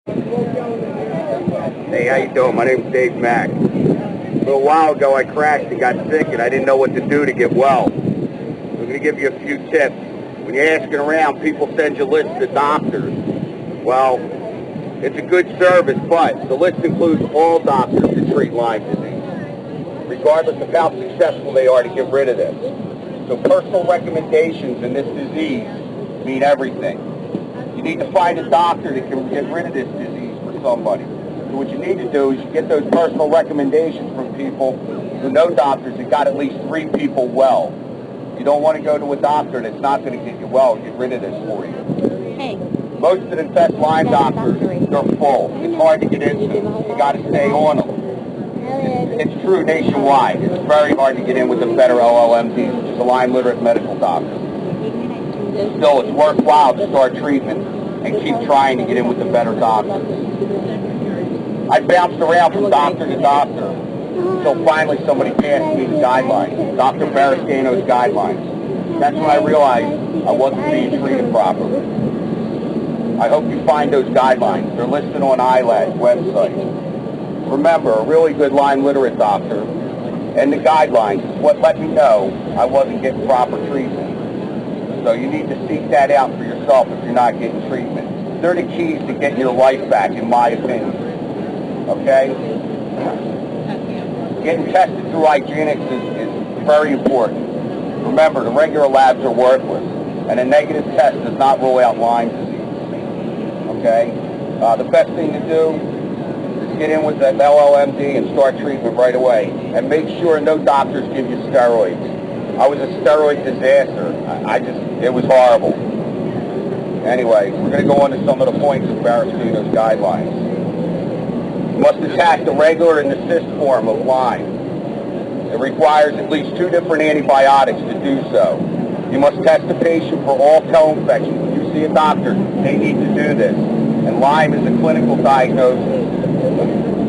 Hey, how you doing? My name's Dave Mack. A little while ago I crashed and got sick and I didn't know what to do to get well. I'm going to give you a few tips. When you're asking around, people send you lists of doctors. Well, it's a good service, but the list includes all doctors to treat Lyme disease, regardless of how successful they are to get rid of this. So personal recommendations in this disease mean everything. You need to find a doctor that can get rid of this disease for somebody. So what you need to do is you get those personal recommendations from people who know doctors that got at least 3 people well. You don't want to go to a doctor that's not going to get you well and get rid of this for you. Hey. Most that infest Lyme doctors, they're full. It's hard to get into. You got to stay on them. It's true nationwide. It's very hard to get in with a better LLMD, which is a Lyme literate medical doctor. Still, it's worthwhile to start treatment and keep trying to get in with the better doctors. I bounced around from doctor to doctor until finally somebody passed me the guidelines, Dr. Barrascano's guidelines. That's when I realized I wasn't being treated properly. I hope you find those guidelines. They're listed on ILAD's website. Remember, a really good Lyme literate doctor and the guidelines is what let me know I wasn't getting proper treatment. So you need to seek that out for yourself if you're not getting treatment. They're the keys to getting your life back, in my opinion. Okay? Getting tested through hygienics is very important. Remember, the regular labs are worthless, and a negative test does not rule out Lyme disease. Okay? The best thing to do is get in with that LLMD and start treatment right away. And make sure no doctors give you steroids. I was a steroid disaster. It was horrible. Anyway, we're going to go on to some of the points of Barrascano's guidelines. You must attack the regular and the cyst form of Lyme. It requires at least 2 different antibiotics to do so. You must test the patient for all toe infections. When you see a doctor, they need to do this. And Lyme is a clinical diagnosis.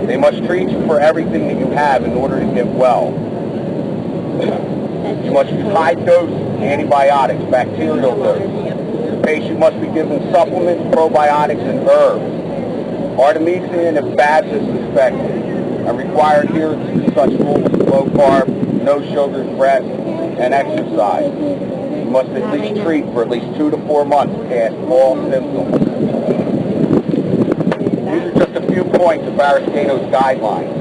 They must treat you for everything that you have in order to get well. You must use high-dose antibiotics, bacterial dose. The patient must be given supplements, probiotics, and herbs. Artemisian and Babs is suspected and required adherence to such rules as low carb, no sugars, rest, and exercise. You must at least treat for at least 2 to 4 months past all symptoms. These are just a few points of Barrascano's guidelines.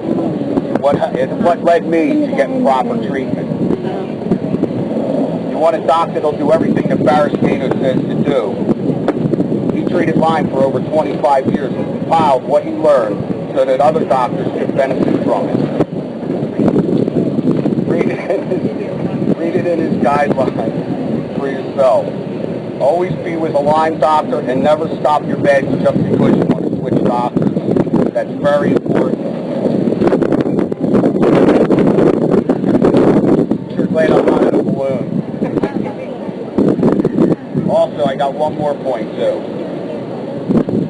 What led me to get proper treatment. You want a doctor that'll do everything that Barrascano says to do. He treated Lyme for over 25 years and compiled what he learned so that other doctors could benefit from it. Read it in his guidelines for yourself. Always be with a Lyme doctor and never stop your meds just because you want to switch doctors. That's very important. Sure glad I'm not in a balloon. Also, I got one more point too.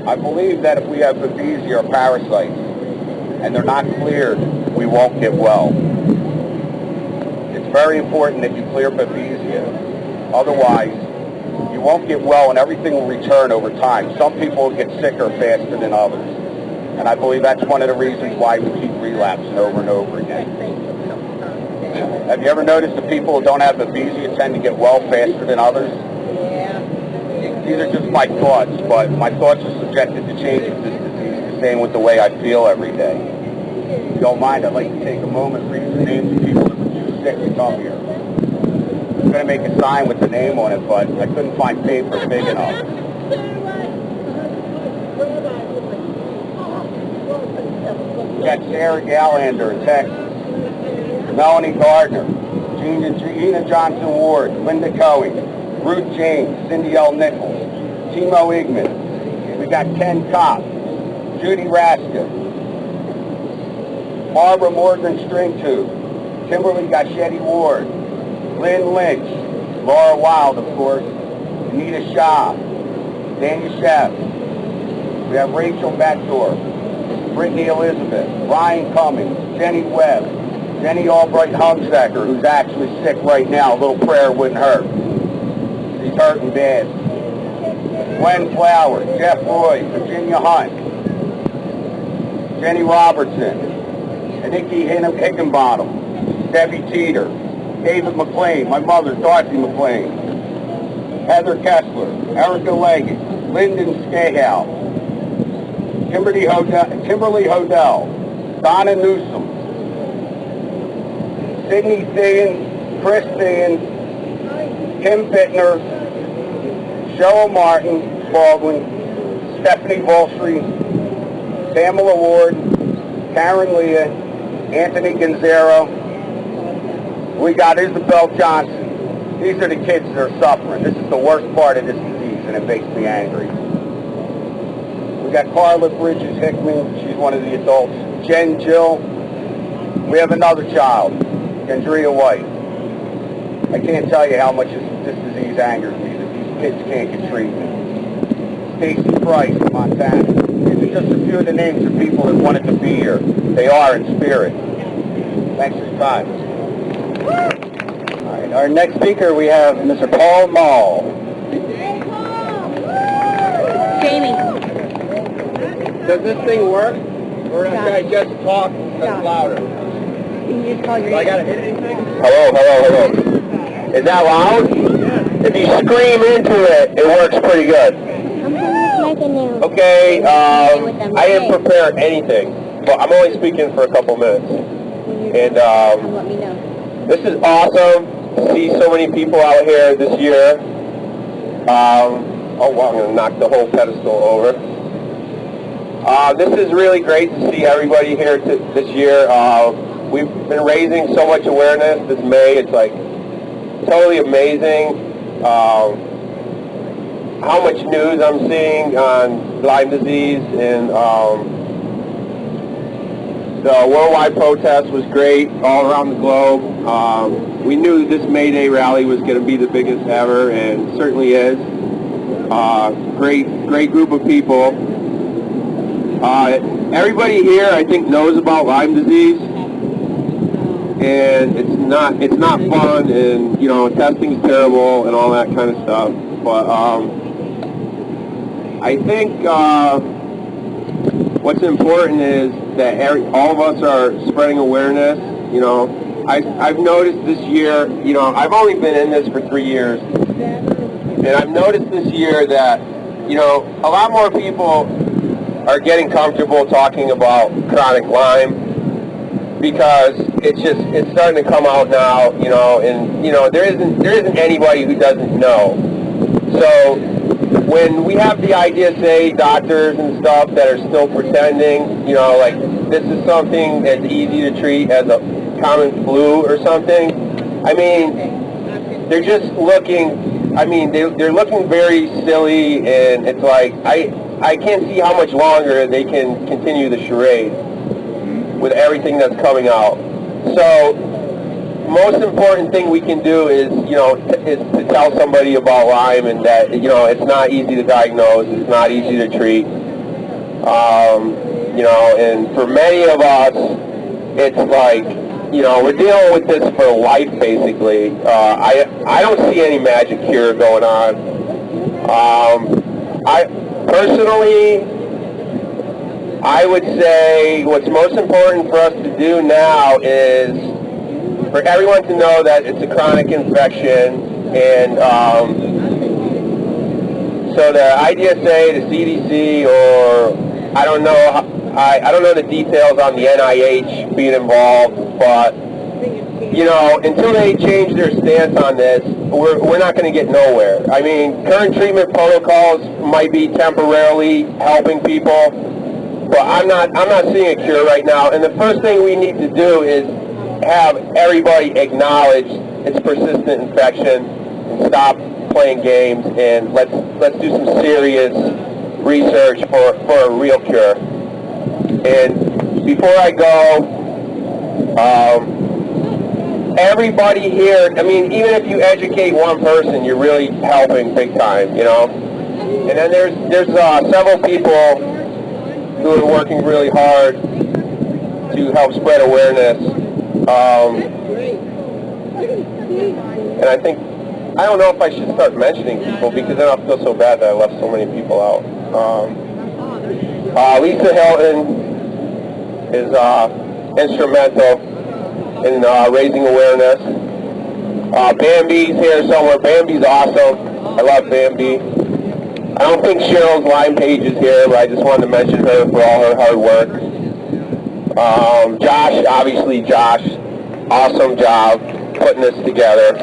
I believe that if we have Babesia or parasites and they're not cleared, we won't get well. It's very important that you clear Babesia. Otherwise, you won't get well and everything will return over time. Some people will get sicker faster than others. And I believe that's one of the reasons why we keep relapsing over and over again. Have you ever noticed the people who don't have Babesia tend to get well faster than others? These are just my thoughts, but my thoughts are subjected to change with this disease, the same with the way I feel every day. If you don't mind, I'd like to take a moment and read the names of people that were too sick to come here. I'm going to make a sign with the name on it, but I couldn't find paper big enough. We got Sarah Gallander in Texas, Melanie Gardner, Gina Johnson Ward, Linda Cohen, Ruth James, Cindy L. Nichols, Timo Igman. We got Ken Kopp, Judy Raska, Barbara Morgan Stringtube, Kimberly Gaschetti Ward, Lynn Lynch, Laura Wild, of course, Anita Shaw, Danny Sheff. We have Rachel Beckdorf, Brittany Elizabeth, Ryan Cummings, Jenny Webb, Jenny Albright Humsacker, who's actually sick right now. A little prayer wouldn't hurt. She's hurting bad. Gwen Flowers, Jeff Roy, Virginia Hunt, Jenny Robertson, Nikki Higginbottom, Debbie Teeter, David McLean, my mother, Dorothy McLean, Heather Kessler, Erica Leggett, Lyndon Scahill, Kimberly Hodel, Donna Newsom, Sydney Thin, Chris Thin, Kim Bittner, Cheryl Martin Baldwin, Stephanie Volstry, Pamela Ward, Karen Leah, Anthony Gonzaro. We got Isabel Johnson. These are the kids that are suffering. This is the worst part of this disease, and it makes me angry. We got Carla Bridges Hickman. She's one of the adults. Jen Jill. We have another child, Andrea White. I can't tell you how much this disease angers me, that these kids can't get treatment. Stacy Price in Montana. These are just a few of the names of people that wanted to be here. They are in spirit. Thanks for your time. All right, our next speaker, we have Mr. Paul Mall. Jamie. Does this thing work? Or should I just talk that's louder? You can just call your Do I name. gotta hit anything? Hello. Is that loud? Yeah. If you scream into it, it works pretty good. Okay, I didn't prepare anything, but I'm only speaking for a couple minutes. And Let me know. this is awesome to see so many people out here this year. Oh wow, I'm going to knock the whole pedestal over. This is really great to see everybody here this year. We've been raising so much awareness this May. It's like totally amazing how much news I'm seeing on Lyme disease, and the worldwide protest was great all around the globe. We knew this MayDay rally was going to be the biggest ever, and certainly is. Great group of people. Everybody here, I think, knows about Lyme disease, and it's not fun, and you know, testing's terrible and all that kind of stuff. But I think what's important is that all of us are spreading awareness. You know, I've noticed this year. You know, I've only been in this for 3 years, and I've noticed this year that you know a lot more people are getting comfortable talking about chronic Lyme, because it's starting to come out now, you know, and you know there isn't anybody who doesn't know. So when we have the IDSA doctors and stuff that are still pretending, you know, like this is something that's easy to treat as a common flu or something, I mean, they're just looking, I mean, they're looking very silly, and it's like I can't see how much longer they can continue the charade with everything that's coming out. So, most important thing we can do is, you know, is to tell somebody about Lyme, and that, you know, it's not easy to diagnose, it's not easy to treat. You know, and for many of us, it's like, you know, we're dealing with this for life, basically. I don't see any magic cure going on. Personally, I would say what's most important for us to do now is for everyone to know that it's a chronic infection, and so the IDSA, the CDC, or I don't know, I don't know the details on the NIH being involved, but you know, until they change their stance on this, we're not going to get nowhere. I mean, current treatment protocols might be temporarily helping people, but I'm not seeing a cure right now. And the first thing we need to do is have everybody acknowledge it's persistent infection and stop playing games, and let's do some serious research for a real cure. And before I go, everybody here, I mean, even if you educate one person, you're really helping big time, you know. And then there's several people who are working really hard to help spread awareness. And I think, I don't know if I should start mentioning people, because then I'll feel so bad that I left so many people out. Lisa Hilton, is instrumental in raising awareness. Bambi's here somewhere. Bambi's awesome. I love Bambi. I don't think Cheryl's Lyme page is here, but I just wanted to mention her for all her hard work. Josh, obviously Josh, awesome job putting this together.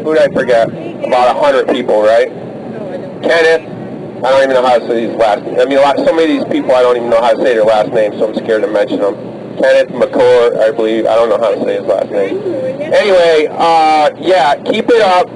Who did I forget? About 100 people, right? Kenneth, I don't even know how to say these last names. I mean, so many of these people I don't even know how to say their last names, so I'm scared to mention them. Kenneth McCord, I believe. I don't know how to say his last name. Anyway, yeah, keep it up.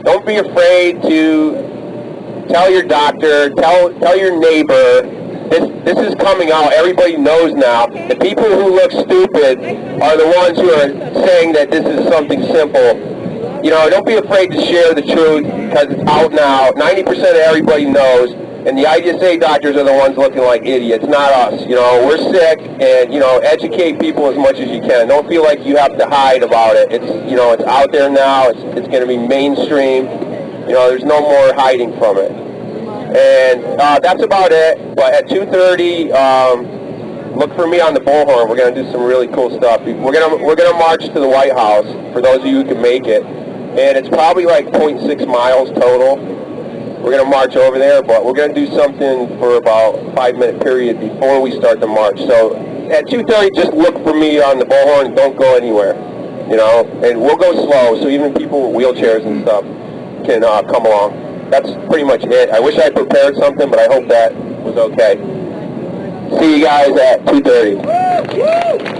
Don't be afraid to tell your doctor, tell your neighbor. This is coming out. Everybody knows now. The people who look stupid are the ones who are saying that this is something simple. You know, don't be afraid to share the truth because it's out now. 90% of everybody knows. And the IDSA doctors are the ones looking like idiots, not us. You know, we're sick, and, you know, educate people as much as you can. Don't feel like you have to hide about it. It's, you know, it's out there now. It's going to be mainstream. You know, there's no more hiding from it. And that's about it. But at 2:30, look for me on the Bullhorn. We're going to do some really cool stuff. We're gonna march to the White House for those of you who can make it. And it's probably like 0.6 miles total. We're going to march over there, but we're going to do something for about a 5-minute period before we start the march. So at 2:30, just look for me on the Bullhorn and don't go anywhere, you know, and we'll go slow so even people with wheelchairs and stuff can come along. That's pretty much it. I wish I prepared something, but I hope that was okay. See you guys at 2:30.